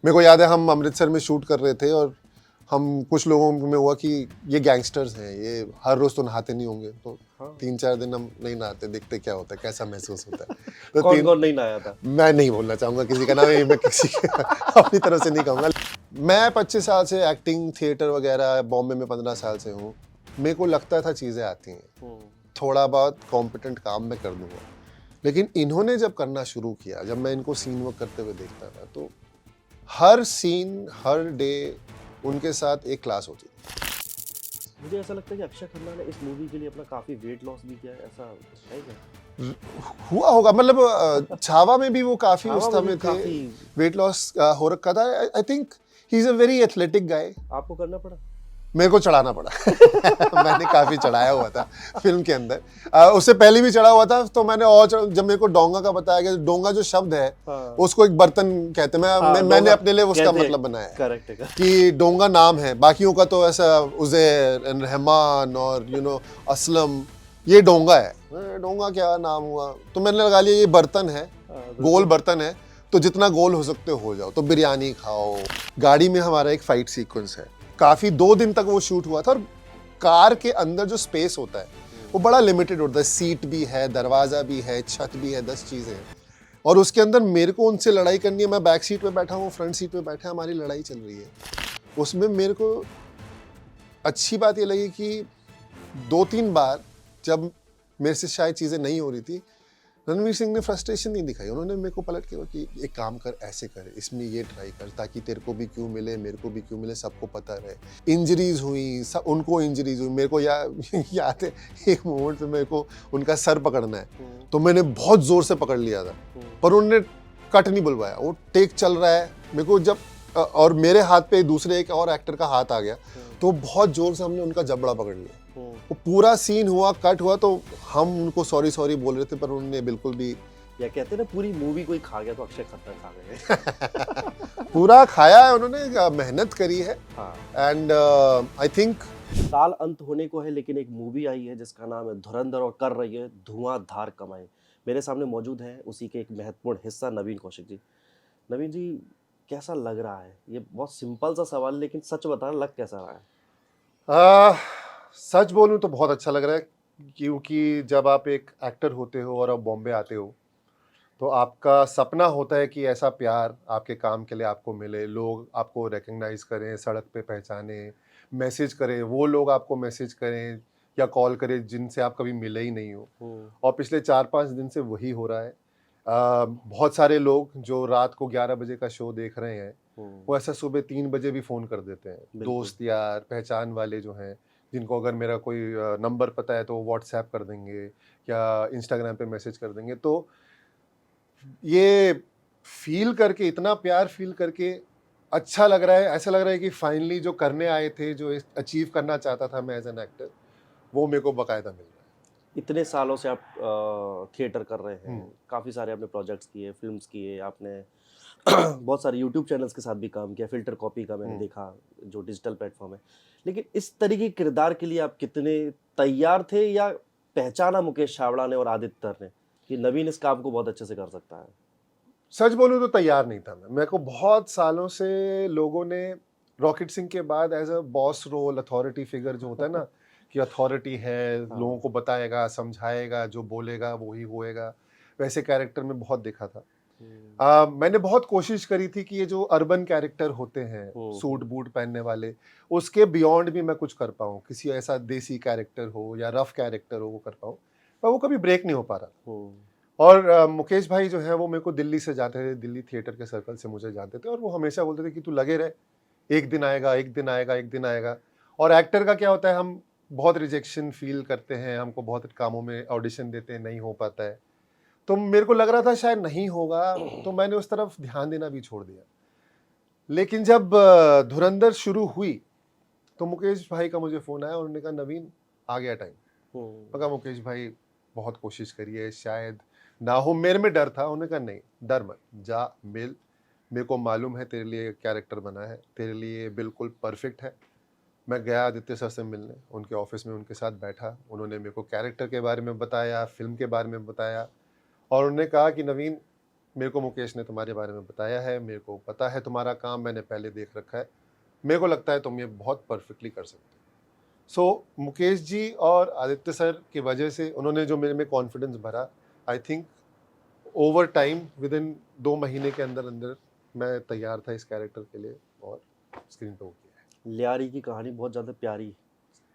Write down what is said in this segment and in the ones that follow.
मेरे को याद है हम अमृतसर में शूट कर रहे थे और हम कुछ लोगों में हुआ कि ये गैंगस्टर्स हैं, ये हर रोज तो नहाते नहीं होंगे, तो हाँ। 3-4 दिन हम नहीं नहाते, देखते क्या होता है, कैसा महसूस होता है। तो कौन कौन नहीं नहाया था? मैं नहीं बोलना चाहूंगा किसी का नाम, ये मैं किसी के अपनी तरफ से नहीं कहूंगा। मैं 25 साल से एक्टिंग थिएटर वगैरह बॉम्बे में 15 साल से हूँ। मेरे को लगता था चीज़ें आती हैं, थोड़ा बहुत कॉम्पिटेंट काम मैं कर दूंगा, लेकिन इन्होंने जब करना शुरू किया, जब मैं इनको सीन वर्क करते हुए देखता था, तो हर सीन हर डे उनके साथ एक क्लास होती थी। मुझे ऐसा लगता है कि अक्षय खन्ना ने इस मूवी के लिए अपना काफी वेट लॉस भी किया है, ऐसा है क्या? हुआ होगा, मतलब छावा में भी वो काफी छावा उस में समय भी थे, काफी वेट लॉस हो रखा था। I think he is a very athletic guy. आपको करना पड़ा? मेरे को चढ़ाना पड़ा। मैंने काफी चढ़ाया हुआ था फिल्म के अंदर, उससे पहले भी चढ़ा हुआ था, तो मैंने और जब मेरे को डोंगा का बताया गया, डोंगा जो शब्द है उसको एक बर्तन कहते हैं, मैंने अपने लिए उसका मतलब बनाया है। करेक्ट कि डोंगा नाम है, बाकियों का तो ऐसा उज़ैर, रहमान और असलम, ये डोंगा है। डोंगा क्या नाम हुआ, तो मैंने लगा लिया ये बर्तन है, गोल बर्तन है, तो जितना गोल हो सकते हो जाओ, तो बिरयानी खाओ। गाड़ी में हमारा एक फाइट सीक्वेंस है, काफी 2 दिन तक वो शूट हुआ था, और कार के अंदर जो स्पेस होता है वो बड़ा लिमिटेड होता है, सीट भी है, दरवाजा भी है, छत भी है, 10 चीजें हैं, और उसके अंदर मेरे को उनसे लड़ाई करनी है। मैं बैक सीट पे बैठा हूँ, फ्रंट सीट पे बैठा, हमारी लड़ाई चल रही है। उसमें मेरे को अच्छी बात ये लगी कि 2-3 बार जब मेरे से शायद चीज़ें नहीं हो रही थी, रणवीर सिंह ने फ्रस्ट्रेशन नहीं दिखाई। उन्होंने मेरे को पलट के कि एक काम कर, ऐसे कर, इसमें ये ट्राई कर, ताकि तेरे को भी क्यों मिले, मेरे को भी क्यों मिले, सबको पता रहे। इंजरीज हुई, सब उनको इंजरीज हुई, मेरे को याद है एक मोमेंट पे मेरे को उनका सर पकड़ना है, तो मैंने बहुत जोर से पकड़ लिया था, पर उन्होंने कट नहीं बुलवाया। वो टेक चल रहा है, मेरे को जब और मेरे हाथ पे दूसरे एक और एक्टर का हाथ आ गया, तो बहुत जोर से हमने उनका जबड़ा पकड़ लिया। वो पूरा सीन हुआ, कट हुआ, तो हम उनको सॉरी सॉरी बोल रहे थे, पर उन्होंने बिल्कुल भी, या कहते हैं ना पूरी मूवी कोई खा गया तो अक्षय खन्ना खा गए। पूरा खाया है उन्होंने, मेहनत करी है। एंड आई थिंक साल अंत होने को है, लेकिन एक मूवी आई है जिसका नाम है धुरंधर और कर रही है धुआंधार कमाई। मेरे सामने मौजूद है उसी के एक महत्वपूर्ण हिस्सा नवीन कौशिक जी। नवीन जी, कैसा लग रहा है? ये बहुत सिंपल सा सवाल, लेकिन सच बताना, लग कैसा रहा है? सच बोलूं तो बहुत अच्छा लग रहा है, क्योंकि जब आप एक एक्टर होते हो और आप बॉम्बे आते हो, तो आपका सपना होता है कि ऐसा प्यार आपके काम के लिए आपको मिले, लोग आपको रिकग्नाइज करें, सड़क पे पहचाने, मैसेज करें, वो लोग आपको मैसेज करें या कॉल करें जिनसे आप कभी मिले ही नहीं हो। और पिछले 4-5 दिन से वही हो रहा है। बहुत सारे लोग जो रात को 11 बजे का शो देख रहे हैं, वो ऐसा सुबह 3 बजे भी फ़ोन कर देते हैं। दोस्त यार, पहचान वाले जो हैं, जिनको अगर मेरा कोई नंबर पता है तो व्हाट्सएप कर देंगे या इंस्टाग्राम पे मैसेज कर देंगे। तो ये फील करके, इतना प्यार फील करके अच्छा लग रहा है। ऐसा लग रहा है कि फाइनली जो करने आए थे, जो अचीव करना चाहता था मैं एज एन एक्टर, वो मेरे को बाकायदा मिल रहा है। इतने सालों से आप थिएटर कर रहे हैं, काफ़ी सारे आपने प्रोजेक्ट्स किए, फिल्म्स किए, आपने बहुत सारे यूट्यूब चैनल्स के साथ भी काम किया, फिल्टर कॉपी का मैंने देखा जो डिजिटल प्लेटफॉर्म है। लेकिन इस तरीके के किरदार के लिए आप कितने तैयार थे, या पहचाना मुकेश छाबड़ा ने और आदित्य ने कि नवीन इस काम को बहुत अच्छे से कर सकता है? सच बोलूं तो तैयार नहीं था मैं। मेरे को बहुत सालों से लोगों ने रॉकेट सिंह के बाद as a boss role, authority figure जो होता है ना, कि अथॉरिटी है, लोगों को बताएगा, समझाएगा, जो बोलेगा वो ही होएगा, वैसे कैरेक्टर में बहुत देखा था। मैंने बहुत कोशिश करी थी कि ये जो अर्बन कैरेक्टर होते हैं, सूट बूट पहनने वाले, उसके बियॉन्ड भी मैं कुछ कर पाऊँ, किसी ऐसा देसी कैरेक्टर हो या रफ कैरेक्टर हो वो कर पाऊँ, पर वो कभी ब्रेक नहीं हो पा रहा। और मुकेश भाई जो है वो मेरे को दिल्ली से जानते थे, दिल्ली थिएटर के सर्कल से मुझे जानते थे, और वो हमेशा बोलते थे कि तू लगे रहे, एक दिन आएगा, एक दिन आएगा, एक दिन आएगा। और एक्टर का क्या होता है, हम बहुत रिजेक्शन फील करते हैं, हमको बहुत कामों में ऑडिशन देते हैं, नहीं हो पाता है, तो मेरे को लग रहा था शायद नहीं होगा, तो मैंने उस तरफ ध्यान देना भी छोड़ दिया। लेकिन जब धुरंधर शुरू हुई तो मुकेश भाई का मुझे फ़ोन आया, उन्होंने कहा नवीन आ गया टाइम। मैं कहा मुकेश भाई बहुत कोशिश करिए, शायद ना हो। मेरे में डर था। उन्होंने कहा नहीं, डर मत, जा मिल, मेरे को मालूम है तेरे लिए कैरेक्टर बना है, तेरे लिए बिल्कुल परफेक्ट है। मैं गया आदित्य सर से मिलने, उनके ऑफिस में उनके साथ बैठा, उन्होंने मेरे को कैरेक्टर के बारे में बताया, फिल्म के बारे में बताया, और उन्होंने कहा कि नवीन मेरे को मुकेश ने तुम्हारे बारे में बताया है, मेरे को पता है तुम्हारा काम, मैंने पहले देख रखा है, मेरे को लगता है तुम ये बहुत परफेक्टली कर सकते हो। सो मुकेश जी और आदित्य सर की वजह से उन्होंने जो मेरे में कॉन्फिडेंस भरा, I think over time with in 2 महीने के अंदर अंदर मैं तैयार था इस कैरेक्टर के लिए और स्क्रीन पे हो गया है। लियारी की कहानी बहुत ज़्यादा प्यारी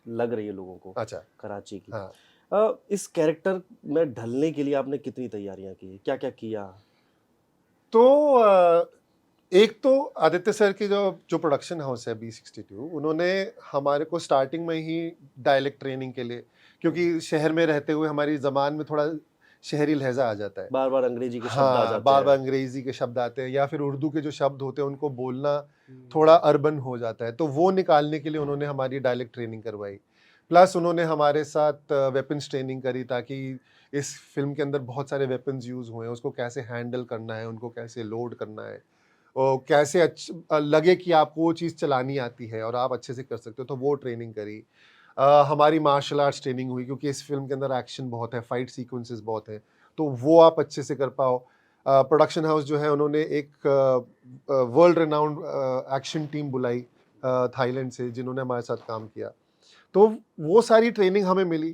लग रही है लोगों को, अच्छा, कराची की। हाँ। इस कैरेक्टर में ढलने के लिए आपने कितनी तैयारियां की, क्या क्या किया? तो एक तो आदित्य सर की जो जो प्रोडक्शन हाउस है B62, उन्होंने हमारे को स्टार्टिंग में ही डायलेक्ट ट्रेनिंग के लिए, क्योंकि शहर में रहते हुए हमारी ज़बान में थोड़ा शहरी लहजा आ जाता है, बार बार अंग्रेजी के शब्द आ हाँ, जाते बार बार हैं। अंग्रेजी के शब्द आते हैं या फिर उर्दू के जो शब्द होते हैं उनको बोलना थोड़ा अर्बन हो जाता है, तो वो निकालने के लिए उन्होंने हमारी डायलेक्ट ट्रेनिंग करवाई। प्लस उन्होंने हमारे साथ वेपन्स ट्रेनिंग करी, ताकि इस फिल्म के अंदर बहुत सारे वेपन्स यूज़ हुए हैं, उसको कैसे हैंडल करना है, उनको कैसे लोड करना है, और कैसे लगे कि आपको वो चीज़ चलानी आती है और आप अच्छे से कर सकते हो, तो वो ट्रेनिंग करी। हमारी मार्शल आर्ट्स ट्रेनिंग हुई, क्योंकि इस फिल्म के अंदर एक्शन बहुत है, फाइट सीक्वेंसेस बहुत हैं, तो वो आप अच्छे से कर पाओ। प्रोडक्शन हाउस जो है उन्होंने एक वर्ल्ड रेनाउंड एक्शन टीम बुलाई थाईलैंड से, जिन्होंने हमारे साथ काम किया, तो वो सारी ट्रेनिंग हमें मिली।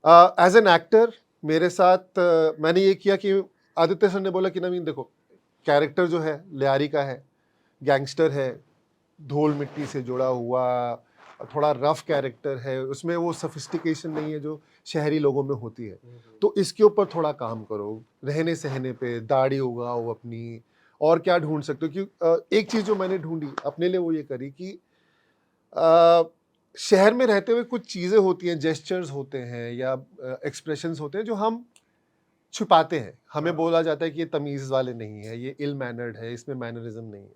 एज एन एक्टर मेरे साथ मैंने ये किया कि आदित्य सर ने बोला कि नवीन देखो, कैरेक्टर जो है लियारी का है, गैंगस्टर है, धूल मिट्टी से जुड़ा हुआ, थोड़ा रफ कैरेक्टर है, उसमें वो सफिस्टिकेशन नहीं है जो शहरी लोगों में होती है, तो इसके ऊपर थोड़ा काम करो, रहने सहने पे दाढ़ी उगाओ अपनी, और क्या ढूंढ सकते हो। क्योंकि एक चीज़ जो मैंने ढूंढी अपने लिए वो ये करी कि अ, शहर में रहते हुए कुछ चीज़ें होती हैं, जेस्चर्स होते हैं या एक्सप्रेशंस होते हैं जो हम छुपाते हैं, हमें बोला जाता है कि ये तमीज़ वाले नहीं है, ये इल मैनर्ड है, इसमें मैनरिज्म नहीं है,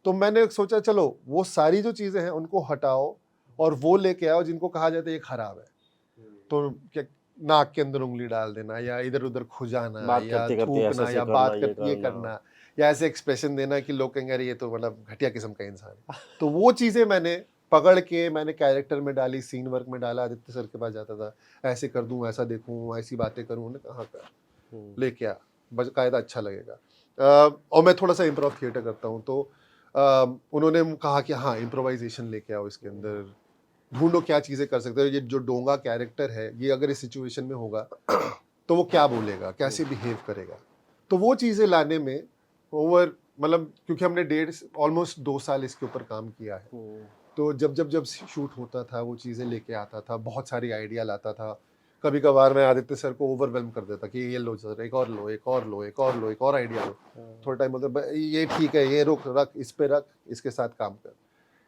तो मैंने सोचा चलो वो सारी जो चीज़ें हैं उनको हटाओ और वो लेके आओ जिनको कहा जाता है ये खराब है, तो क्या, नाक के अंदर उंगली डाल देना या इधर उधर खुजाना बात या करते करते ऐसे थूकना ऐसे या करना, बात ये करते ये करना। करना या ऐसे एक्सप्रेशन देना कि लोग कहेंगे अरे ये तो मतलब घटिया किस्म का इंसान है, तो वो चीज़ें मैंने पकड़ के मैंने कैरेक्टर में डाली, सीन वर्क में डाला। आदित्य सर के पास जाता था, ऐसे कर दूं, ऐसा देखूं, ऐसी बातें करूं, उन्होंने कहा कर लेके आ, बाकायदा अच्छा लगेगा। और मैं थोड़ा सा इम्प्रोव थिएटर करता हूँ, तो उन्होंने कहा कि हाँ इम्प्रोवाइजेशन लेके आओ इसके अंदर, ढूंढो क्या चीज़ें कर सकते हो, ये जो डोंगा कैरेक्टर है ये अगर इस सिचुएशन में होगा तो वो क्या बोलेगा, कैसे बिहेव करेगा, तो वो चीज़ें लाने में ओवर, मतलब क्योंकि हमने ऑलमोस्ट 2 साल इसके ऊपर काम किया है, तो जब शूट होता था वो चीज़ें लेके आता था, बहुत सारी आइडिया लाता था। कभी कभार मैं आदित्य सर को ओवरवेलम कर देता कि ये लो सर, एक और लो, एक और लो, एक और लो, एक और आइडिया लो, थोड़ा टाइम बोलते ये ठीक है, ये रुक रख, इस पे रख, इसके साथ काम कर,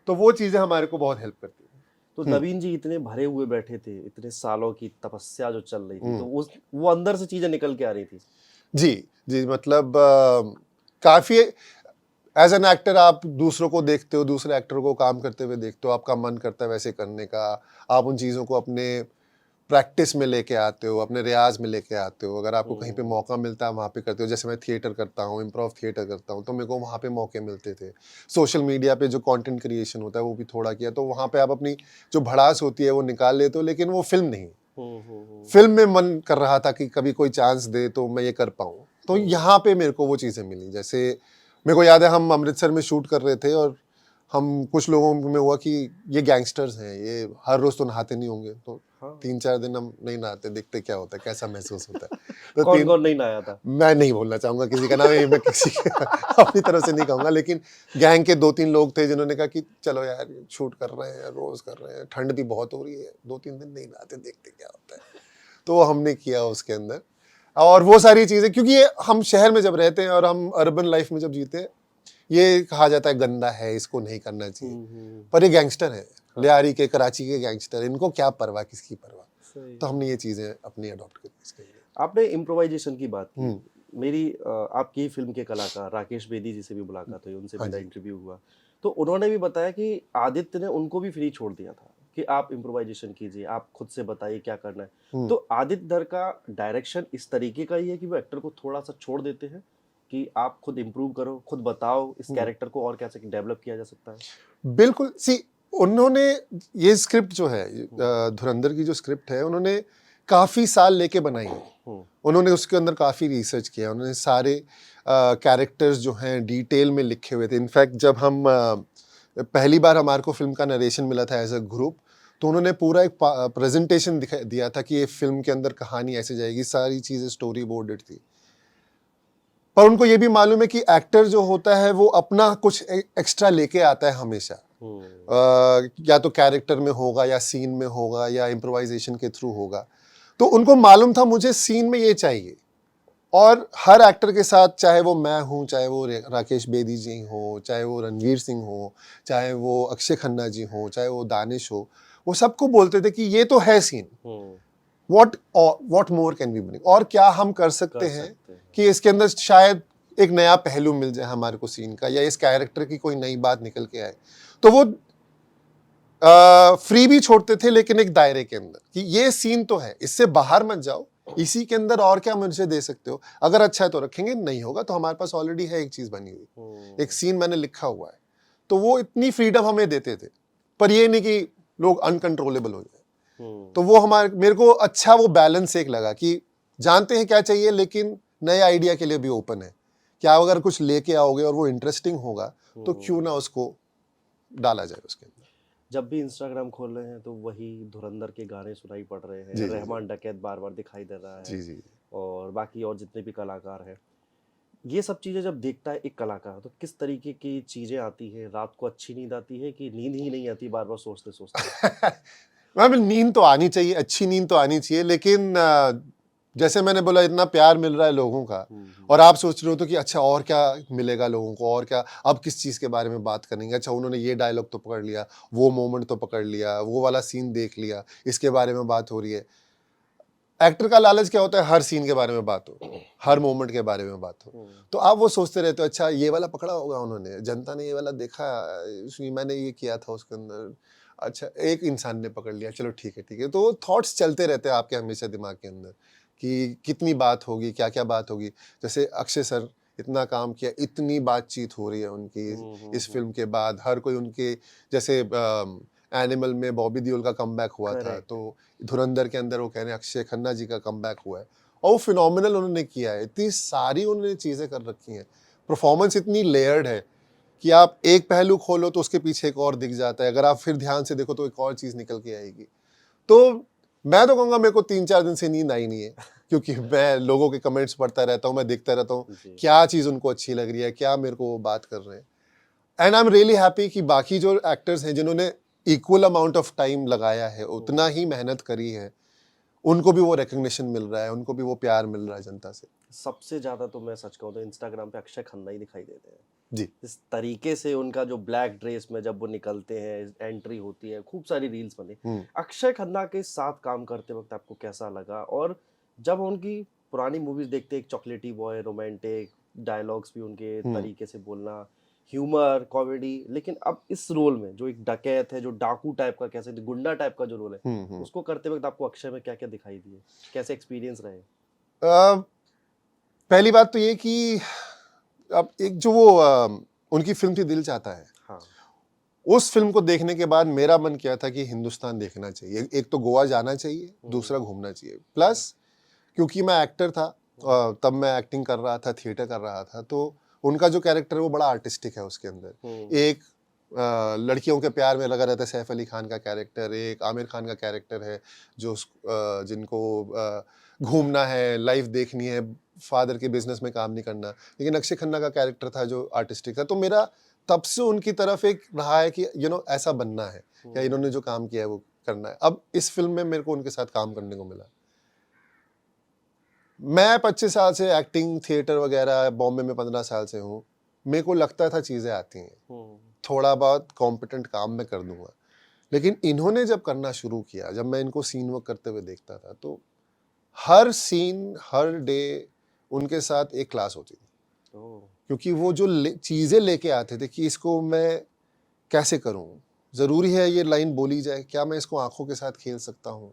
तो वो चीज़ें हमारे को बहुत हेल्प करती हैं। तो नवीन जी इतने भरे हुए बैठे थे, इतने सालों की तपस्या जो चल रही थी, तो वो अंदर से चीजें निकल के आ रही थी। जी मतलब काफ़ी एज एन एक्टर आप दूसरों को देखते हो, दूसरे एक्टर को काम करते हुए देखते हो, आपका मन करता है वैसे करने का, आप उन चीज़ों को अपने प्रैक्टिस में लेके आते हो, अपने रियाज में लेके आते हो, अगर आपको कहीं पे मौका मिलता है वहाँ पे करते हो। जैसे मैं थिएटर करता हूँ, इम्प्रोव थिएटर करता हूँ, तो मेरे को वहाँ पे मौके मिलते थे। सोशल मीडिया पे जो कंटेंट क्रिएशन होता है वो भी थोड़ा किया, तो वहाँ पे आप अपनी जो भड़ास होती है वो निकाल लेते हो, लेकिन वो फिल्म नहीं। फिल्म में मन कर रहा था कि कभी कोई चांस दे तो मैं ये कर पाऊँ, तो यहाँ पे मेरे को वो चीज़ें मिली। जैसे मेरे को याद है हम अमृतसर में शूट कर रहे थे और हम कुछ लोगों में हुआ कि ये गैंगस्टर्स हैं, ये हर रोज़ तो नहाते नहीं होंगे, तो 3-4 दिन हम नहीं नहाते, देखते क्या होता है, कैसा महसूस होता है। तो कौन नहीं नहाया था? मैं नहीं बोलना चाहूँगा किसी का नाम, ये मैं किसी अपनी तरफ से नहीं कहूँगा, लेकिन गैंग के 2-3 लोग थे जिन्होंने कहा कि चलो यार शूट कर रहे हैं, रोज़ कर रहे हैं, ठंड भी बहुत हो रही है, 2-3 दिन नहीं नहाते, देखते क्या होता है, तो हमने किया उसके अंदर। और वो सारी चीज़ें, क्योंकि ये हम शहर में जब रहते हैं और हम अर्बन लाइफ में जब जीते हैं, ये कहा जाता है गंदा है, इसको नहीं करना चाहिए, पर ये गैंगस्टर है, लियारी के, कराची के गैंगस्टर, इनको क्या परवाह, किसकी परवाह, तो हमने ये चीज़ें अपनी अडॉप्ट करी इसके लिए। आपने इम्प्रोवाइजेशन की बात की, मेरी आपकी फिल्म के कलाकार राकेश बेदी जी से भी मुलाकात हुई, उनसे मेरा इंटरव्यू हुआ, तो उन्होंने भी बताया कि आदित्य ने उनको भी फ्री छोड़ दिया था कि आप इम्प्रोवाइजेशन कीजिए, आप खुद से बताइए क्या करना है। तो आदित्य दर का डायरेक्शन इस तरीके का ही है कि वो एक्टर को थोड़ा सा छोड़ देते हैं कि आप खुद इम्प्रूव करो, खुद बताओ इस कैरेक्टर को और कैसे डेवलप किया जा सकता है। बिल्कुल, सी उन्होंने ये स्क्रिप्ट जो है धुरंधर की जो स्क्रिप्ट है, उन्होंने काफ़ी साल लेके बनाई है। हम्म, उन्होंने उसके अंदर काफ़ी रिसर्च किया, उन्होंने सारे कैरेक्टर्स जो हैं डिटेल में लिखे हुए थे। इनफैक्ट जब हम पहली बार हमारे को फिल्म का नरेशन मिला था एज अ ग्रुप, तो उन्होंने पूरा एक प्रेजेंटेशन दिया था कि ये फिल्म के अंदर कहानी ऐसे जाएगी, सारी चीज़ें स्टोरी बोर्डेड थी। पर उनको ये भी मालूम है कि एक्टर जो होता है वो अपना कुछ एक्स्ट्रा लेके आता है हमेशा। या तो कैरेक्टर में होगा या सीन में होगा या इम्प्रोवाइजेशन के थ्रू होगा। तो उनको मालूम था मुझे सीन में ये चाहिए, और हर एक्टर के साथ, चाहे वो मैं हूँ, चाहे वो राकेश बेदी जी हो, चाहे वो रणवीर सिंह हो, चाहे वो अक्षय खन्ना जी हो, चाहे वो दानिश हो, वो सबको बोलते थे कि ये तो है scene, what more can we bring, और क्या हम कर सकते हैं कि इसके अंदर शायद एक नया पहलू मिल जाए हमारे को सीन का, या इस कैरेक्टर की कोई नई बात निकल के आए। तो वो फ्री भी छोड़ते थे, लेकिन एक दायरे के अंदर कि ये सीन तो है, इससे बाहर मत जाओ, इसी के अंदर और क्या मुझे दे सकते हो, अगर अच्छा है तो रखेंगे, नहीं होगा तो हमारे पास ऑलरेडी है एक चीज बनी हुई, एक सीन मैंने लिखा हुआ है। तो वो इतनी फ्रीडम हमें देते थे, पर ये नहीं कि लोग अनकंट्रोलेबल हो जाए। तो वो मेरे को अच्छा वो बैलेंस एक लगा कि जानते हैं क्या चाहिए, लेकिन नए आइडिया के लिए भी ओपन है। क्या अगर कुछ लेके आओगे और वो इंटरेस्टिंग होगा तो क्यों ना उसको डाला जाए उसके अंदर। जब भी इंस्टाग्राम खोल रहे हैं तो वही धुरंधर के गाने सुनाई पड़ रहे हैं, जी, रहमान डकैत बार बार दिखाई दे रहा है, जी जी। और बाकी और जितने भी कलाकार हैं। ये सब चीज़ें जब देखता है एक कलाकार, तो किस तरीके की चीज़ें आती हैं? रात को अच्छी नींद आती है कि नींद ही नहीं आती बार बार सोचते सोचते? मैम नींद तो आनी चाहिए, अच्छी नींद तो आनी चाहिए, लेकिन जैसे मैंने बोला इतना प्यार मिल रहा है लोगों का, और आप सोच रहे हो तो कि अच्छा और क्या मिलेगा लोगों को, और क्या अब किस चीज़ के बारे में बात करेंगे, अच्छा उन्होंने ये डायलॉग तो पकड़ लिया, वो मोमेंट तो पकड़ लिया, वो वाला सीन देख लिया, इसके बारे में बात हो रही है। एक्टर का लालच क्या होता है, हर सीन के बारे में बात हो, हर मोमेंट के बारे में बात हो। तो आप वो सोचते रहते हो, अच्छा ये वाला पकड़ा होगा उन्होंने, जनता ने ये वाला देखा, मैंने ये किया था उसके अंदर, अच्छा एक इंसान ने पकड़ लिया, चलो ठीक है ठीक है। तो थॉट्स चलते रहते हैं आपके हमेशा दिमाग के अंदर कि कितनी बात होगी, क्या क्या बात होगी। जैसे अक्षय सर इतना काम किया, इतनी बातचीत हो रही है उनकी इस फिल्म के बाद, हर कोई उनके, जैसे एनिमल में बॉबी देओल का कमबैक हुआ था, तो धुरंधर के अंदर वो कह रहे हैं अक्षय खन्ना जी का कमबैक हुआ है, और वो फिनोमिनल उन्होंने किया है, इतनी सारी उन्होंने चीज़ें कर रखी हैं, परफॉर्मेंस इतनी लेयर्ड है कि आप एक पहलू खोलो तो उसके पीछे एक और दिख जाता है, अगर आप फिर ध्यान से देखो तो एक और चीज़ निकल के आएगी। तो मैं तो कहूँगा मेरे को 3-4 दिन से नींद आई नहीं है, क्योंकि मैं लोगों के कमेंट्स पढ़ता रहता हूँ, मैं देखता रहता हूँ क्या चीज़ उनको अच्छी लग रही है, क्या मेरे को वो बात कर रहे हैं। And I am really happy कि बाकी जो एक्टर्स हैं जिन्होंने इक्वल अमाउंट ऑफ टाइम लगाया है, उतना ही मेहनत करी है, उनको भी वो रिकग्निशन मिल रहा है, उनको भी वो प्यार मिल रहा है जनता से। सबसे ज्यादा तो मैं सच कहूँ तो इंस्टाग्राम पे अक्षय खन्ना ही दिखाई देते हैं। जी। इस तरीके से उनका जो ब्लैक ड्रेस में जब वो निकलते हैं, एंट्री होती है, खूब सारी रील्स बनी। अक्षय खन्ना के साथ काम करते वक्त आपको कैसा लगा? और जब उनकी पुरानी मूवीज देखते, एक चॉकलेटी बॉय, रोमांटिक डायलॉग्स भी उनके तरीके से बोलना, ह्यूमर, कॉमेडी, लेकिन अब इस रोल में जो एक डकैत है, जो डाकू टाइप का, कैसे गुंडा टाइप का जो रोल है, उसको करते वक्त आपको अक्षय में क्या क्या दिखाई दिए? कैसे एक्सपीरियंस रहे? पहली बात तो ये कि अब एक जो वो उनकी फिल्म थी दिल चाहता है, हाँ, उस फिल्म को देखने के बाद मेरा मन किया था कि हिंदुस्तान देखना चाहिए, एक तो गोवा जाना चाहिए, दूसरा घूमना चाहिए, प्लस क्योंकि मैं एक्टर था, तब मैं एक्टिंग कर रहा था, थिएटर कर रहा था, तो उनका जो कैरेक्टर है वो बड़ा आर्टिस्टिक है। उसके अंदर एक लड़कियों के प्यार में लगा रहता है सैफ अली खान का कैरेक्टर, एक आमिर खान का कैरेक्टर है जो जिनको घूमना है, लाइफ देखनी है, फादर के बिजनेस में काम नहीं करना, लेकिन अक्षय खन्ना का कैरेक्टर था जो आर्टिस्टिक था। तो मेरा तब से उनकी तरफ एक रहा है कि ऐसा बनना है, या इन्होंने जो काम किया है वो करना है। अब इस फिल्म में मेरे को उनके साथ काम करने को मिला। मैं 25 साल से एक्टिंग, थिएटर वगैरह, बॉम्बे में 15 साल से हूँ, मेरे को लगता था चीज़ें आती हैं, थोड़ा बहुत कॉम्पिटेंट काम मैं कर दूंगा, लेकिन इन्होंने जब करना शुरू किया, जब मैं इनको सीन वर्क करते हुए देखता था, तो हर सीन, हर डे उनके साथ एक क्लास होती थी, क्योंकि वो जो चीज़ें लेके आते थे कि इसको मैं कैसे करूँ, ज़रूरी है ये लाइन बोली जाए, क्या मैं इसको आंखों के साथ खेल सकता हूँ।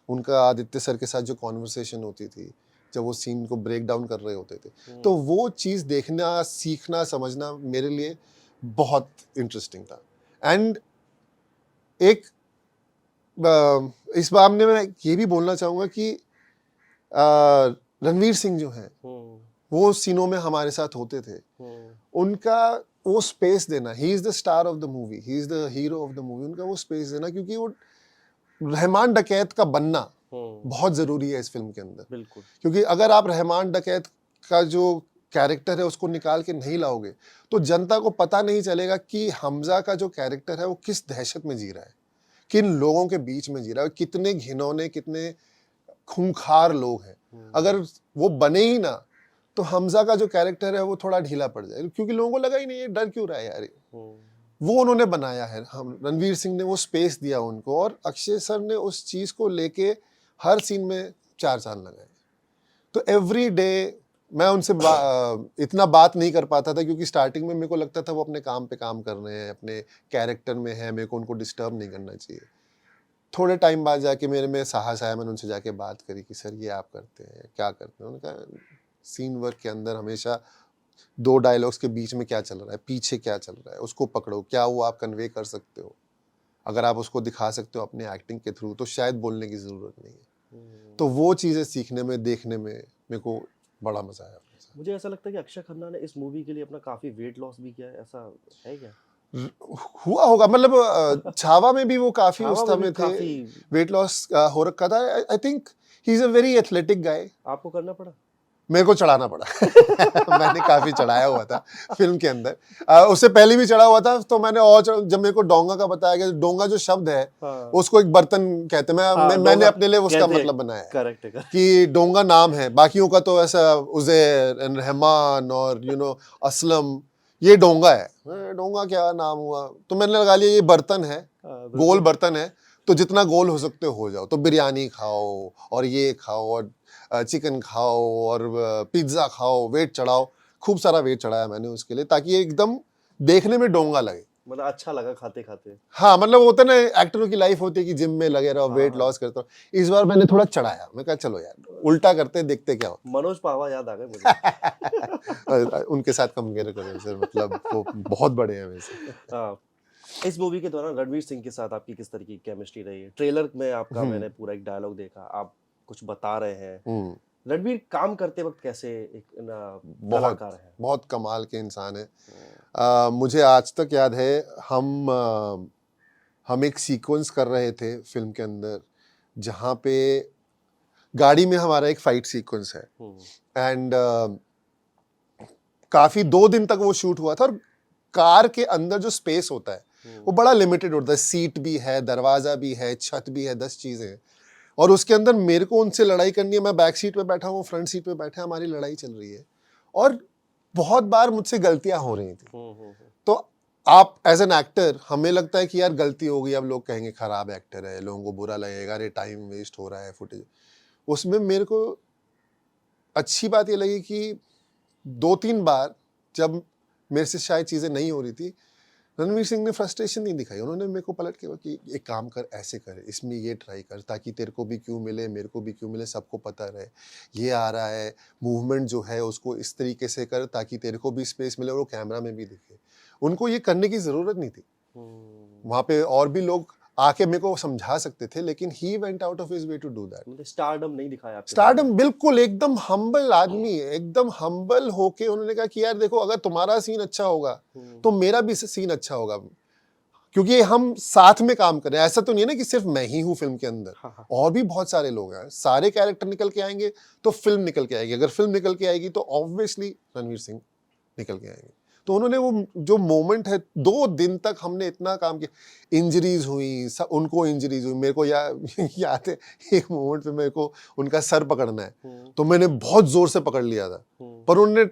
उनका आदित्य सर के साथ जो कॉन्वर्सेशन होती थी, जब वो सीन को ब्रेक डाउन कर रहे होते थे, तो वो चीज़ देखना, सीखना, समझना मेरे लिए बहुत इंटरेस्टिंग था। एंड एक इस मामले में मैं ये भी बोलना चाहूँगा कि रणवीर सिंह जो हैं वो सीनों में हमारे साथ होते थे, उनका वो स्पेस देना, he is the star of the movie, he is the hero of the movie, उनका वो स्पेस देना, क्योंकि वो रहमान डकैत का बनना बहुत ज़रूरी है इस फिल्म के अंदर। बिल्कुल। क्योंकि अगर आप रहमान डकैत का जो कैरेक्टर है उसको निकाल के नहीं लाओगे तो जनता को पता नहीं चलेगा कि हमजा का जो कैरेक्टर है वो किस दहशत में जी रहा है, किन लोगों के बीच में जी रहा है, कितने घिनौने, कितने खूंखार लोग हैं। अगर वो बने ही ना तो हमजा का जो कैरेक्टर है वो थोड़ा ढीला पड़ जाएगा, क्योंकि लोगों को लगा ही नहीं ये डर क्यों रहा है यार। वो उन्होंने बनाया है, हम रणवीर सिंह ने वो स्पेस दिया उनको, और अक्षय सर ने उस चीज़ को लेके हर सीन में 4 चांद लगाए। तो एवरी डे मैं उनसे इतना बात नहीं कर पाता था, क्योंकि स्टार्टिंग में मेरे को लगता था वो अपने काम पे काम कर रहे हैं, अपने कैरेक्टर में है, मेरे को उनको डिस्टर्ब नहीं करना चाहिए। थोड़े टाइम बाद जाके मेरे में साहस आया, मैंने उनसे जाके बात करी कि सर ये आप करते हैं, क्या करते हैं? उन्होंने कहा सीन वर्क के अंदर हमेशा 2 डायलॉग्स के बीच में क्या चल रहा है, पीछे क्या चल रहा है, उसको पकड़ो, क्या वो आप कन्वे कर सकते हो, अगर आप उसको दिखा सकते हो अपने एक्टिंग के थ्रू तो शायद बोलने की ज़रूरत नहीं है। तो वो चीज़ें सीखने में, देखने में मेरे को बड़ा मजा आया। मुझे ऐसा लगता है कि अक्षय खन्ना ने इस मूवी के लिए अपना काफी वेट लॉस भी किया है, ऐसा है क्या? हुआ होगा, मतलब छावा में भी वो काफी उस छावा में समय भी थे, काफी वेट लॉस हो रखा था। I think he is a very athletic guy. आपको करना पड़ा? मेरे को चढ़ाना पड़ा मैंने काफी चढ़ाया हुआ था फिल्म के अंदर, उससे पहले भी चढ़ा हुआ था। तो मैंने और जब मेरे को डोंगा का बताया गया, डोंगा जो शब्द है उसको एक बर्तन कहते हैं, मैंने अपने लिए उसका मतलब बनाया है। करेक्ट कि डोंगा नाम है, बाकियों का तो ऐसा उज़ैर, रहमान और असलम, ये डोंगा है, डोंगा क्या नाम हुआ, तो मैंने लगा लिया ये बर्तन है, गोल बर्तन है, तो जितना गोल हो सकते हो जाओ। तो बिरयानी खाओ और ये खाओ और चिकन खाओ और पिज्ज़ा खाओ, वेट चढ़ाओ, खूब सारा वेट चढ़ाया मैंने उसके लिए, ताकि ये एकदम देखने में डोंगा लगे, मतलब अच्छा लगा खाते खाते। हाँ, मतलब होता ना एक्टरों की लाइफ होती है कि जिम में लगे रहो, वेट लॉस करते हो। इस बार मैंने थोड़ा चढ़ाया, मैं कहा चलो यार उल्टा करते देखते क्या होता। मनोज पावा याद आ गए मुझे। उनके साथ कंपेयर करें सर, मतलब वो बहुत बड़े हैं वैसे। इस मूवी के दौरान रणवीर सिंह के साथ आपकी किस तरह की केमिस्ट्री रही है? ट्रेलर में आपका मैंने पूरा एक डायलॉग देखा, आप कुछ बता रहे हैं। रणवीर काम करते वक्त कैसे एक कलाकार है? बहुत कमाल के इंसान है। मुझे आज तक याद है, हम एक सीक्वेंस कर रहे थे फिल्म के अंदर, जहाँ पे गाड़ी में हमारा एक फाइट सीक्वेंस है, एंड काफी 2 दिन तक वो शूट हुआ था। और कार के अंदर जो स्पेस होता है वो बड़ा लिमिटेड होता है, सीट भी है, दरवाजा भी है, छत भी है, 10 चीजें हैं। और उसके अंदर मेरे को उनसे लड़ाई करनी है, मैं बैक सीट पे बैठा हूँ, फ्रंट सीट पे बैठा, हमारी लड़ाई चल रही है, और बहुत बार मुझसे गलतियां हो रही थी। तो आप एज एन एक्टर, हमें लगता है कि यार गलती हो गई, अब लोग कहेंगे खराब एक्टर है, लोगों को बुरा लगेगा, अरे टाइम वेस्ट हो रहा है फुटेज। उसमें मेरे को अच्छी बात ये लगी कि 2-3 बार जब मेरे से शायद चीज़ें नहीं हो रही थी, रणवीर सिंह ने फ्रस्ट्रेशन नहीं दिखाई। उन्होंने मेरे को पलट के कहा कि एक काम कर, ऐसे कर, इसमें ये ट्राई कर, ताकि तेरे को भी क्यों मिले, मेरे को भी क्यों मिले, सबको पता रहे ये आ रहा है, मूवमेंट जो है उसको इस तरीके से कर ताकि तेरे को भी स्पेस मिले और वो कैमरा में भी दिखे। उनको ये करने की ज़रूरत नहीं थी, वहाँ पे और भी लोग आके मेरे को समझा सकते थे, लेकिन he went out of his way to do that. मतलब स्टारडम नहीं दिखाया आपने? स्टारडम बिल्कुल, एकदम हम्बल आदमी है, एकदम हम्बल होके उन्होंने कहा कि यार देखो, अगर तुम्हारा सीन अच्छा होगा तो मेरा भी सीन अच्छा होगा, क्योंकि हम साथ में काम कर रहे हैं। ऐसा तो नहीं है ना कि सिर्फ मैं ही हूँ फिल्म के अंदर, और भी बहुत सारे लोग हैं, सारे कैरेक्टर निकल के आएंगे तो फिल्म निकल के आएगी, अगर फिल्म निकल के आएगी तो ऑब्वियसली रणवीर सिंह निकल के आएंगे। तो उन्होंने वो जो मोमेंट है, 2 दिन तक हमने इतना काम किया, इंजरीज हुई, उनको इंजरीज हुई, मेरे को याद है एक मोमेंट पे मेरे को उनका सर पकड़ना है, तो मैंने बहुत जोर से पकड़ लिया था, पर उन्होंने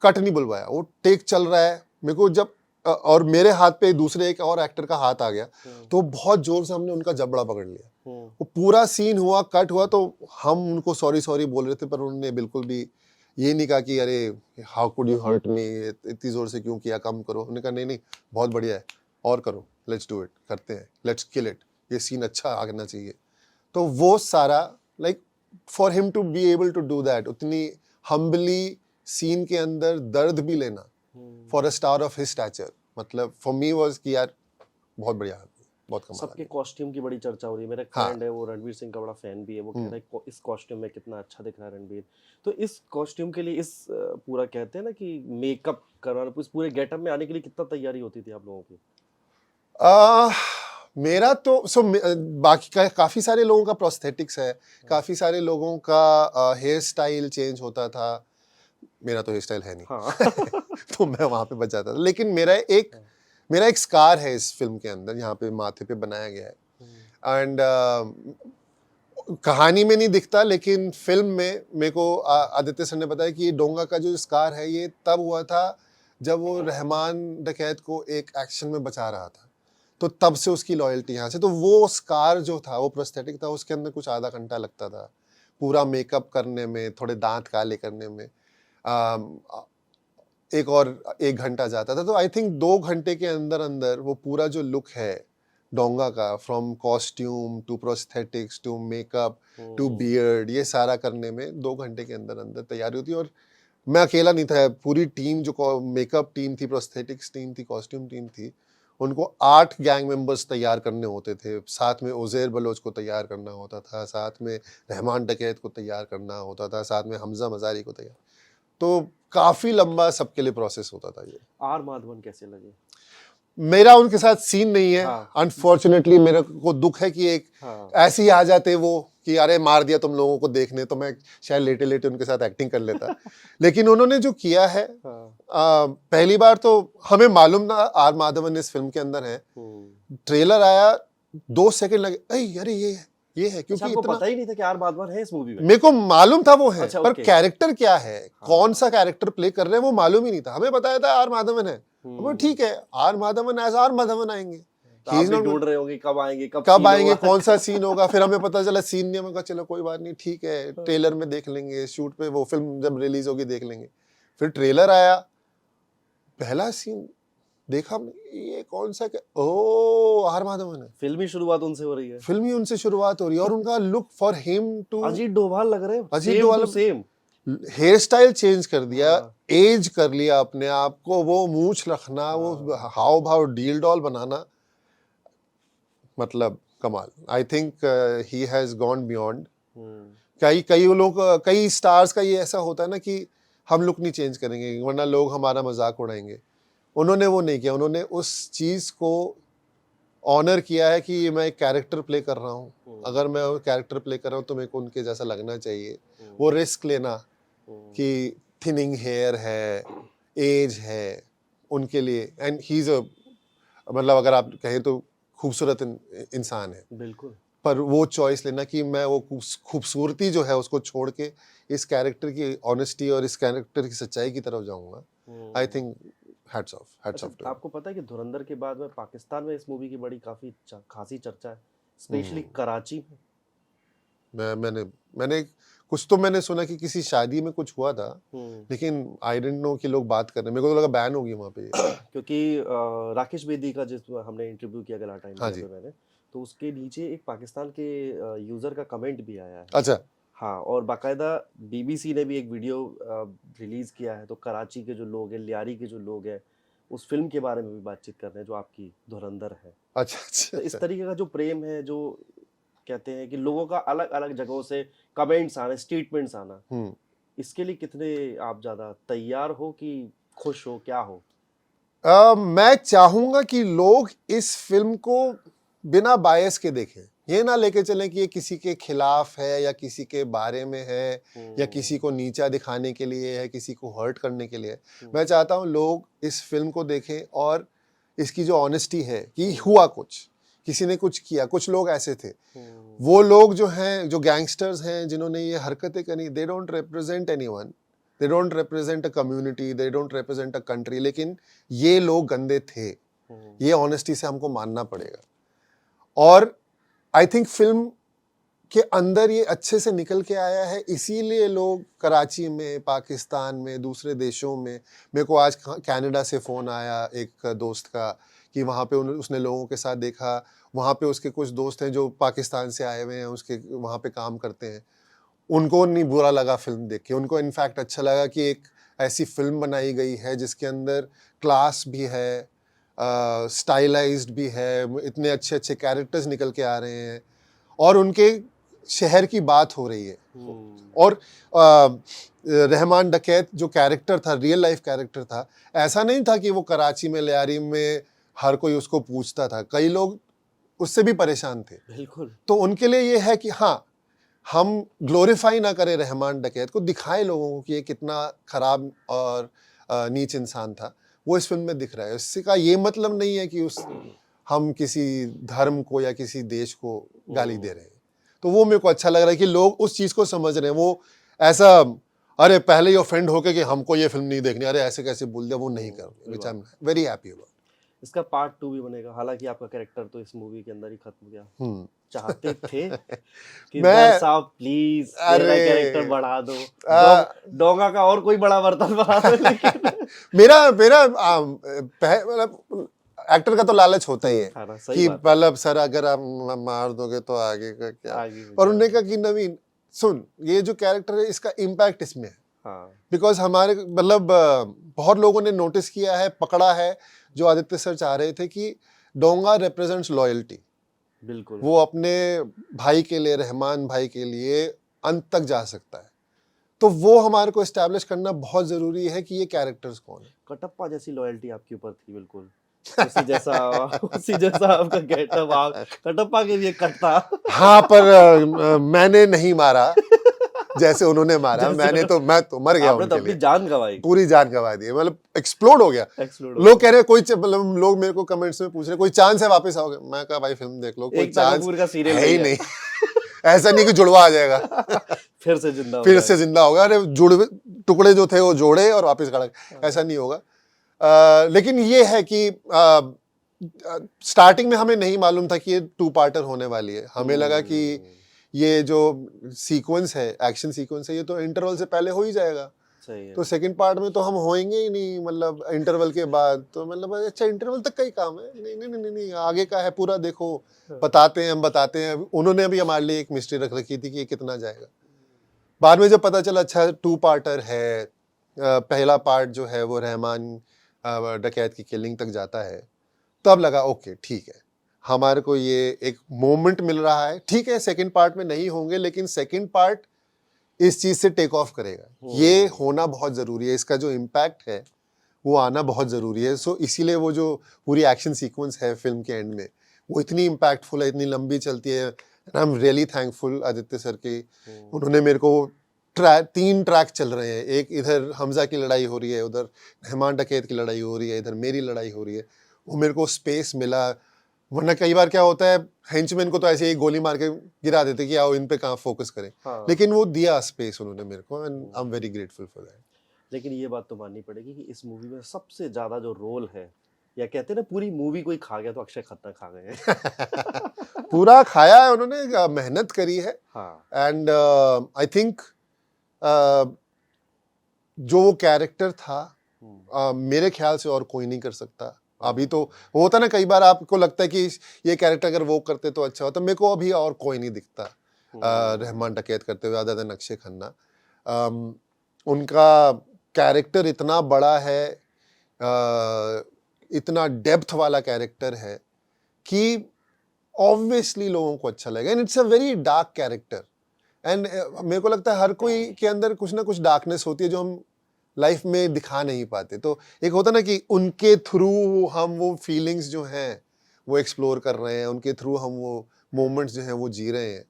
कट नहीं बुलवाया, वो टेक चल रहा है, मेरे को जब और मेरे हाथ पे दूसरे एक और एक्टर का हाथ आ गया, तो बहुत जोर से हमने उनका जबड़ा पकड़ लिया, वो पूरा सीन हुआ, कट हुआ, तो हम उनको सॉरी बोल रहे थे, पर उन्होंने बिल्कुल भी ये नहीं कहा कि अरे how could you hurt me, इतनी जोर से क्यों किया, कम करो। उन्होंने कहा नहीं बहुत बढ़िया है, और करो, लेट्स डू इट, करते हैं, लेट्स किल इट, ये सीन अच्छा आना चाहिए। तो वो सारा like for him to be able to do that, उतनी हम्बली सीन के अंदर दर्द भी लेना for a star of his stature, मतलब फॉर मी वाज कि यार बहुत बढ़िया। बहुत कमाल सबके आदमी। कॉस्ट्यूम की बड़ी चर्चा हो रही है। मेरा एक हाँ। फ्रेंड है, वो रणवीर सिंह का बड़ा फैन भी है। वो कह रहा है इस कॉस्ट्यूम में कितना अच्छा दिख रहा है रणवीर। तो इस कॉस्ट्यूम के लिए पूरा कहते हैं ना कि मेकअप करवाना, इस पूरे गेटअप में आने के लिए कितना तैयारी होती थी आप लोगों की? आ, मेरा तो बाकी काफी सारे लोगों का प्रोस्थेटिक्स है, काफी सारे लोगों का हेयर स्टाइल चेंज होता था। मेरा तो हेयर स्टाइल है नहीं हाँ। तो मैं वहां पे बच जाता था। लेकिन मेरा एक स्कार है इस फिल्म के अंदर, यहाँ पे माथे पे बनाया गया है। एंड कहानी में नहीं दिखता, लेकिन फिल्म में मेरे को आदित्य सर ने बताया कि ये डोंगा का जो स्कार है ये तब हुआ था जब वो रहमान डकैत को एक एक्शन में बचा रहा था, तो तब से उसकी लॉयल्टी यहाँ से। तो वो स्कार जो था, वो प्रोस्थेटिक था, उसके अंदर कुछ आधा घंटा लगता था पूरा मेकअप करने में, थोड़े दांत काले करने में। एक और 1 घंटा जाता था। तो आई थिंक 2 घंटे के अंदर अंदर वो पूरा जो लुक है डोंगा का, from costume to prosthetics to makeup to beard, ये सारा करने में 2 घंटे के अंदर अंदर तैयारी होती है। और मैं अकेला नहीं था, पूरी टीम, जो मेकअप टीम थी, प्रोस्थेटिक्स टीम थी, कॉस्ट्यूम टीम थी, उनको 8 गैंग मेंबर्स तैयार करने होते थे। साथ में उज़ैर बलोच को तैयार करना होता था, साथ में रहमान डकैत को तैयार करना होता था, साथ में हमजा मजारी को तैयार। तो काफी लंबा सबके लिए प्रोसेस होता था ये। आर माधवन कैसे लगे? मेरा उनके साथ सीन नहीं है, हाँ। अनफॉर्चुनेटली। मेरे को दुख है कि एक हाँ। ऐसे ही आ जाते वो कि अरे मार दिया तुम लोगों को देखने, तो मैं शायद लेटे लेटे उनके साथ एक्टिंग कर लेता। लेकिन उन्होंने जो किया है, पहली बार तो हमें मालूम था आर माधवन इस फिल्म के अंदर है। ट्रेलर आया, 2 सेकंड लगे, अरे ये है, क्योंकि आपको इतना पता ही नहीं था कि आर माधवन है इस मूवी में? मेरे को मालूम था वो है, अच्छा, पर ओके। कैरेक्टर क्या है, कौन सा कैरेक्टर प्ले कर रहे हैं, वो मालूम ही नहीं था। हमें बताया था आर माधवन है, ठीक है, R Madhavan as R Madhavan आएंगे। तो आप भी ढूंढ रहे होंगे कब आएंगे, कब सीन आएंगे, होगा। कौन सा सीन होगा। फिर हमें पता चला सीन नहीं, हमें चलो कोई बात नहीं, ठीक है, ट्रेलर में देख लेंगे, शूट पे, वो फिल्म जब रिलीज होगी देख लेंगे। फिर ट्रेलर आया, पहला सीन देखा, ये कौन सा, ओ आर माधवन है। फिल्मी शुरुआत उनसे हो रही है। फिल्मी उनसे शुरुआत हो रही है, और उनका look for him to Ajit Doval लग रहे हैं, Ajit Doval, same hair style change कर दिया, हाँ। एज कर लिया अपने आप को, वो मूंछ रखना, वो हाव भाव डील डॉल बनाना, मतलब कमाल। आई think he has gone beyond. कई लोग, कई स्टार्स का ये ऐसा होता है ना कि हम लुक नहीं चेंज करेंगे वरना लोग हमारा मजाक उड़ाएंगे। उन्होंने वो नहीं किया, उन्होंने उस चीज को ऑनर किया है कि मैं एक कैरेक्टर प्ले कर रहा हूँ, अगर मैं कैरेक्टर प्ले कर रहा हूँ तो मेरे को उनके जैसा लगना चाहिए। वो रिस्क लेना कि थिनिंग हेयर है, एज है उनके लिए, एंड ही इज मतलब अगर आप कहें तो खूबसूरत इंसान है, बिल्कुल। पर वो चॉइस लेना कि मैं वो खूबसूरती जो है उसको छोड़ के इस कैरेक्टर की ऑनेस्टी और इस कैरेक्टर की सच्चाई की तरफ जाऊंगा। I think hats off to. आपको पता है कि धुरंधर के बाद में पाकिस्तान में इस मूवी की बड़ी काफी खासी चर्चा है, स्पेशली कराची में। मैंने कुछ तो मैंने सुना कि किसी शादी में कुछ हुआ था, लेकिन आई डिडंट नो कि लोग बात कर रहे हैं। मेरे को तो लगा बैन होगी वहाँ पे। क्योंकि राकेश बेदी का जिस हमने इंटरव्यू किया गला टाइम पे मैंने, तो उसके नीचे एक पाकिस्तान के यूजर का कमेंट भी आया है। अच्छा। हाँ, और बाकायदा बीबीसी ने भी एक वीडियो रिलीज किया है, तो कराची के जो लोग हैं, लियारी के जो लोग हैं, उस फिल्म के बारे में भी बातचीत कर रहे हैं जो आपकी धुरंधर है। अच्छा। तो इस तरीके का जो प्रेम है, जो कहते हैं कि लोगों का अलग अलग जगहों से कमेंट्स आना, स्टेटमेंट्स आना, इसके लिए कितने आप ज्यादा तैयार हो कि खुश हो, क्या हो? मैं चाहूंगा कि लोग इस फिल्म को बिना बायस के देखें, ये ना लेके चलें कि ये किसी के खिलाफ है या किसी के बारे में है या किसी को नीचा दिखाने के लिए है, किसी को हर्ट करने के लिए। मैं चाहता हूं लोग इस फिल्म को देखें और इसकी जो ऑनेस्टी है कि हुआ कुछ, किसी ने कुछ किया, कुछ लोग ऐसे थे, वो लोग जो हैं, जो गैंगस्टर्स हैं जिन्होंने ये हरकतें करी, they don't represent anyone, they don't represent a community, they don't represent a country, लेकिन ये लोग गंदे थे। ये ऑनेस्टी से हमको मानना पड़ेगा। और आई थिंक फिल्म के अंदर ये अच्छे से निकल के आया है, इसीलिए लोग कराची में, पाकिस्तान में, दूसरे देशों में, मेरे को आज कनाडा से फ़ोन आया एक दोस्त का कि वहाँ पे उसने लोगों के साथ देखा, वहाँ पे उसके कुछ दोस्त हैं जो पाकिस्तान से आए हुए हैं, उसके वहाँ पे काम करते हैं, उनको नहीं बुरा लगा फिल्म देख के, उनको इनफैक्ट अच्छा लगा कि एक ऐसी फिल्म बनाई गई है जिसके अंदर क्लास भी है, स्टाइलाइज्ड भी है, इतने अच्छे अच्छे कैरेक्टर्स निकल के आ रहे हैं और उनके शहर की बात हो रही है। और रहमान डकैत जो कैरेक्टर था, रियल लाइफ कैरेक्टर था, ऐसा नहीं था कि वो कराची में, लियारी में हर कोई उसको पूछता था, कई लोग उससे भी परेशान थे। बिल्कुल। तो उनके लिए ये है कि हाँ, हम ग्लोरीफाई ना करें रहमान डकैत को, दिखाएं लोगों को कि ये कितना खराब और नीच इंसान था, वो इस फिल्म में दिख रहा है। इससे का ये मतलब नहीं है कि हम किसी धर्म को या किसी देश को गाली दे रहे हैं। तो वो मेरे को अच्छा लग रहा है कि लोग उस चीज़ को समझ रहे हैं। वो ऐसा अरे पहले ही ऑफेंड होके कि हमको ये फिल्म नहीं देखनी, अरे ऐसे कैसे बोल दिया, वो नहीं करोगे, which I am very happy about. इसका पार्ट 2 भी बनेगा, हालांकि आपका कैरेक्टर तो इस मूवी के अंदर ही खत्म हो गया। चाहते थे कि मैं साहब प्लीज मेरा अरे कैरेक्टर बढ़ा दो, डोंगा का और कोई बड़ा बर्तन बना दो, लेकिन मेरा मतलब एक्टर का तो लालच होता ही है कि मतलब सर अगर आप मार दोगे तो आगे का क्या। और उन्होंने कहा कि नवीन सुन, ये जो कैरेक्टर है इसका इम्पैक्ट इसमें है। बिकॉज हमारे मतलब बहुत लोगों ने नोटिस किया है, पकड़ा है, जो आदित्य सर चाह रहे थे कि डोंगा रिप्रेजेंट्स लॉयल्टी। बिल्कुल। वो अपने भाई के लिए, रहमान भाई के लिए अंत तक जा सकता है। तो वो हमारे को एस्टैब्लिश करना बहुत जरूरी है कि ये कैरेक्टर्स कौन है। कटप्पा जैसी लॉयल्टी आपके ऊपर थी, बिल्कुल उसी जैसा आपका गेटअप, कटप्पा के लिए कटता। हाँ, पर मैंने नहीं मारा जैसे उन्होंने मारा। मैं तो मर गया उनके लिए, जान गंवाई, पूरी जान गंवा दी, मतलब एक्सप्लोड हो गया। लोग कह रहे कोई मतलब लोग मेरे को कमेंट्स में पूछ रहे कोई चांस है वापस आओगे। मैं कहा भाई फिल्म देख लो, कोई चांस है ही नहीं। ऐसा नहीं कि जुड़वा आ जाएगा फिर से जिंदा होगा। अरे टुकड़े जो थे वो जोड़े और वापस खड़ा, ऐसा नहीं होगा। लेकिन ये है कि स्टार्टिंग में हमें नहीं मालूम था कि ये 2 पार्टर होने वाली है। हमें लगा कि ये जो सीक्वेंस है, एक्शन सीक्वेंस है, ये तो इंटरवल से पहले हो ही जाएगा। सही है। तो सेकंड पार्ट में तो हम होएंगे ही नहीं, मतलब इंटरवल के बाद। तो मतलब अच्छा इंटरवल तक का ही काम है। नहीं, आगे का है पूरा, देखो बताते हैं। उन्होंने अभी हमारे लिए एक मिस्ट्री रख रखी थी कि ये कितना जाएगा। बाद में जब पता चला अच्छा 2 पार्टर है, पहला पार्ट जो है वो रहमान डकैत की किलिंग तक जाता है, तब लगा ओके ठीक है, हमारे को ये एक मोमेंट मिल रहा है। ठीक है सेकंड पार्ट में नहीं होंगे, लेकिन सेकंड पार्ट इस चीज से टेक ऑफ करेगा। ये होना बहुत जरूरी है, इसका जो इम्पैक्ट है वो आना बहुत जरूरी है। सो इसीलिए वो जो पूरी एक्शन सीक्वेंस है फिल्म के एंड में, वो इतनी इम्पैक्टफुल है, इतनी लंबी चलती है। I am really thankful Aditya sir की, उन्होंने मेरे को 3 ट्रैक चल रहे हैं। एक इधर हमजा की लड़ाई हो रही है, उधर रहमान डकैत की लड़ाई हो रही है, इधर मेरी लड़ाई हो रही है। वो मेरे को स्पेस मिला, वरना कई बार क्या होता है हेंचमैन को तो ऐसे ही गोली मार के गिरा देते कि आओ इन पे कहाँ फोकस करें। लेकिन वो दिया स्पेस उन्होंने मेरे को, and I am very grateful for that. लेकिन ये बात तो माननी पड़ेगी कि इस मूवी में सबसे ज्यादा जो रोल है, या कहते हैं ना पूरी मूवी कोई खा गया तो अक्षय खन्ना खा गए। पूरा खाया है उन्होंने, मेहनत करी है। एंड आई थिंक जो वो कैरेक्टर था मेरे ख्याल से और कोई नहीं कर सकता। अभी तो होता ना, कई बार आपको लगता है कि ये कैरेक्टर अगर वो करते तो अच्छा होता। मेरे को अभी और कोई नहीं दिखता रहमान डकैत करते हुए, अदर देन अक्षय खन्ना। उनका कैरेक्टर इतना बड़ा है, इतना डेप्थ वाला कैरेक्टर है कि ऑब्वियसली लोगों को अच्छा लगेगा। And it's a very dark character. And मेरे को लगता है हर कोई के अंदर कुछ ना कुछ डार्कनेस होती है जो हम लाइफ में दिखा नहीं पाते। तो एक होता ना कि उनके थ्रू हम वो फीलिंग्स जो हैं वो एक्सप्लोर कर रहे हैं, उनके थ्रू हम वो मोमेंट्स जो हैं वो जी रहे हैं।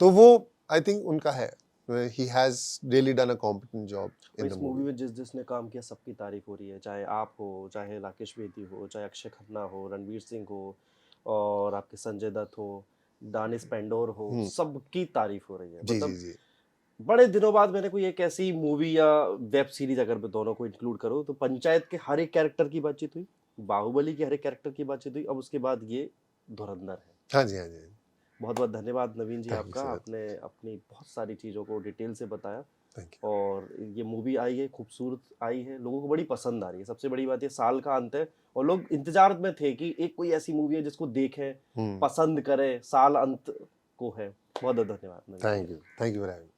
तो वो आई थिंक उनका है, he has really done a competent job in the movie में। जिसने काम किया सबकी तारीफ हो रही है, चाहे आप हो, चाहे राकेश बेदी हो, चाहे अक्षय खन्ना हो, रणवीर सिंह हो, और आपके संजय दत्त हो, दानिश पेंडोर हो, सबकी तारीफ हो रही है। मतलब बड़े दिनों बाद मैंने कोई एक ऐसी मूवी या वेब सीरीज, अगर मैं दोनों को इंक्लूड करूं, तो पंचायत के हर एक कैरेक्टर की बातचीत हुई, बाहुबली के हर एक कैरेक्टर की बातचीत हुई, अब उसके बाद ये धुरंधर है। हाँ जी। बहुत बहुत धन्यवाद नवीन जी आपका, आपने अपनी बहुत सारी चीज़ों को डिटेल से बताया। और ये मूवी आई है, खूबसूरत आई है, लोगों को बड़ी पसंद आ रही है। सबसे बड़ी बात ये साल का अंत है और लोग इंतजार में थे कि एक कोई ऐसी मूवी है जिसको देखें, पसंद करें, साल अंत को है। बहुत बहुत धन्यवाद। Thank you for having me.